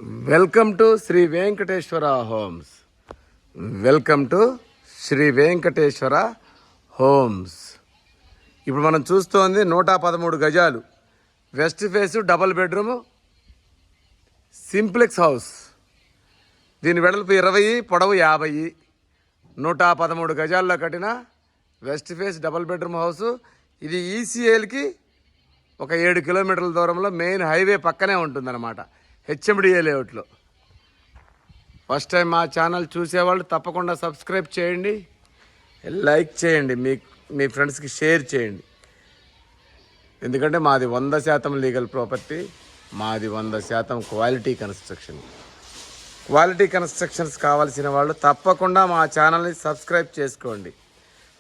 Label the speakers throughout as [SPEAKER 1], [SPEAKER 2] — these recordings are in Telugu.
[SPEAKER 1] Welcome to Shri Venkateswara homes. Welcome to Shri Venkateswara homes. ఇప్పుడు మనం చూస్తోంది 113 గజాలు west face double bedroom simplex house. దీని వెడల్పు 20, పొడవు 50, 113 గజాల్లో కట్టిన west face double bedroom house. ఇది ఈసీఎల్కి ఒక 7 కిలోమీటర్ల దూరంలో మెయిన్ హైవే పక్కనే ఉంటుందన్నమాట, హెచ్ఎండిఏ లేఅవుట్లో. ఫస్ట్ టైం మా ఛానల్ చూసేవాళ్ళు తప్పకుండా సబ్స్క్రైబ్ చేయండి, లైక్ చేయండి, మీ ఫ్రెండ్స్కి షేర్ చేయండి. ఎందుకంటే మాది 100% లీగల్ ప్రాపర్టీ, మాది 100% క్వాలిటీ కన్స్ట్రక్షన్. క్వాలిటీ కన్స్ట్రక్షన్స్ కావాల్సిన వాళ్ళు తప్పకుండా మా ఛానల్ని సబ్స్క్రైబ్ చేసుకోండి.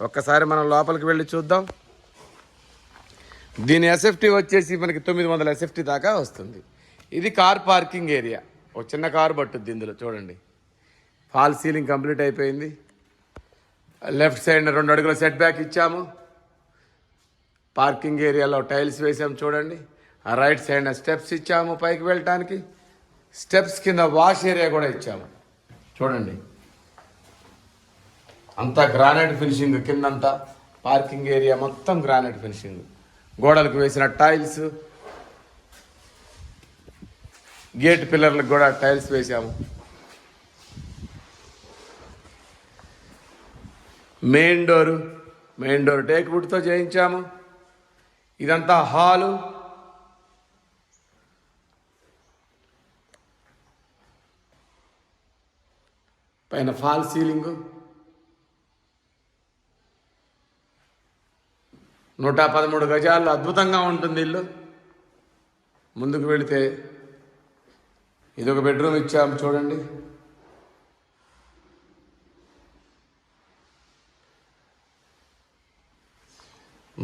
[SPEAKER 1] ఒక్కసారి మనం లోపలికి వెళ్ళి చూద్దాం. దీని ఎస్ఎఫ్టీ వచ్చేసి మనకి 900 ఎస్ఎఫ్టీ దాకా వస్తుంది. ఇది కార్ పార్కింగ్ ఏరియా. ఒక చిన్న కారు పట్టుద్ది ఇందులో. చూడండి, ఫాల్ సీలింగ్ కంప్లీట్ అయిపోయింది. లెఫ్ట్ సైడ్ 2 అడుగుల సెట్ బ్యాక్ ఇచ్చాము. పార్కింగ్ ఏరియాలో టైల్స్ వేసాము చూడండి. ఆ రైట్ సైడ్ స్టెప్స్ ఇచ్చాము పైకి వెళ్ళటానికి. స్టెప్స్ కింద వాష్ ఏరియా కూడా ఇచ్చాము చూడండి. అంతా గ్రానైట్ ఫినిషింగ్, కిందంతా పార్కింగ్ ఏరియా మొత్తం గ్రానైట్ ఫినిషింగ్. గోడలకు వేసిన టైల్స్, గేట్ పిల్లర్లకు కూడా టైల్స్ వేసాము. మెయిన్ డోర్ టేక్ వుడ్తో చేయించాము. ఇదంతా హాలు. పైన ఫాల్ సీలింగు. 113 గజాల్లో అద్భుతంగా ఉంటుంది ఇల్లు. ముందుకు వెళితే ఇదొక బెడ్రూమ్ ఇచ్చాము చూడండి.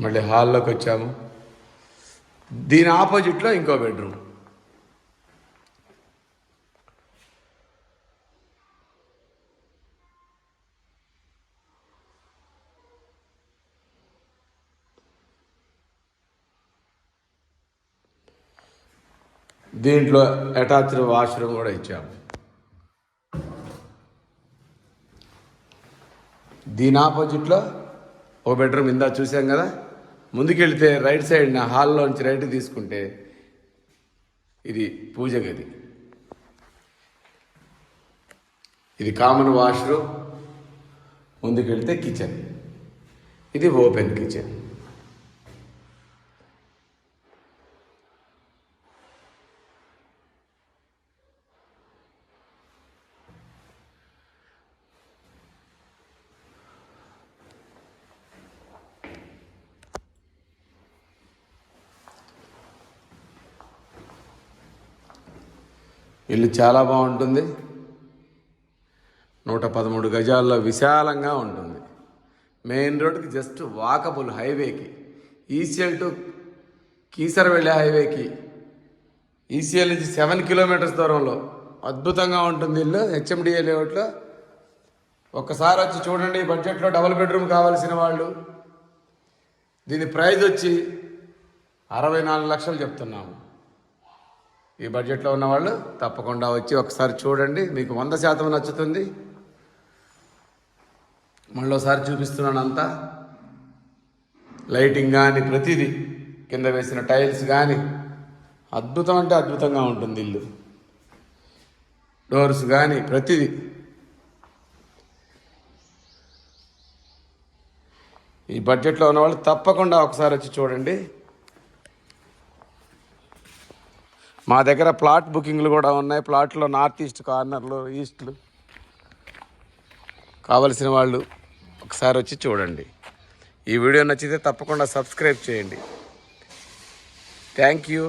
[SPEAKER 1] మళ్ళీ హాల్లోకి వచ్చాము. దీని ఆపోజిట్లో ఇంకో బెడ్రూమ్. దీంట్లో అటాచ్డ్ వాష్రూమ్ కూడా ఇచ్చాము. దీని ఆపోజిట్లో ఒక బెడ్రూమ్ ఇందా చూసాం కదా. ముందుకెళ్తే రైట్ సైడ్ హాల్లోంచి రైట్ తీసుకుంటే ఇది పూజ గది. ఇది కామన్ వాష్రూమ్. ముందుకెళ్తే కిచెన్. ఇది ఓపెన్ కిచెన్. ఇల్లు చాలా బాగుంటుంది. 113 గజాల్లో విశాలంగా ఉంటుంది. మెయిన్ రోడ్కి జస్ట్ వాకబుల్ హైవేకి, ఈసీఎల్ టు కీసర వెళ్ళే హైవేకి, ఈసీఎల్ నుంచి 7 కిలోమీటర్స్ దూరంలో అద్భుతంగా ఉంటుంది ఇల్లు, హెచ్ఎండిఏ లేఅవుట్లో. ఒక్కసారి వచ్చి చూడండి. బడ్జెట్లో డబుల్ బెడ్రూమ్ కావాల్సిన వాళ్ళు, దీని ప్రైస్ వచ్చి 64 లక్షలు చెప్తున్నాము. ఈ బడ్జెట్లో ఉన్నవాళ్ళు తప్పకుండా వచ్చి ఒకసారి చూడండి, మీకు 100% నచ్చుతుంది. మళ్ళీసారి చూపిస్తున్నాను. అంతా లైటింగ్ కానీ ప్రతిదీ, కింద వేసిన టైల్స్ కానీ అద్భుతం అంటే అద్భుతంగా ఉంటుంది ఇల్లు. డోర్స్ కానీ ప్రతిదీ. ఈ బడ్జెట్లో ఉన్నవాళ్ళు తప్పకుండా ఒకసారి వచ్చి చూడండి. మా దగ్గర ప్లాట్ బుకింగ్లు కూడా ఉన్నాయి. ప్లాట్లో నార్త్ ఈస్ట్ కార్నర్లు, ఈస్ట్లు కావలసిన వాళ్ళు ఒకసారి వచ్చి చూడండి. ఈ వీడియో నచ్చితే తప్పకుండా సబ్స్క్రైబ్ చేయండి. Thank you.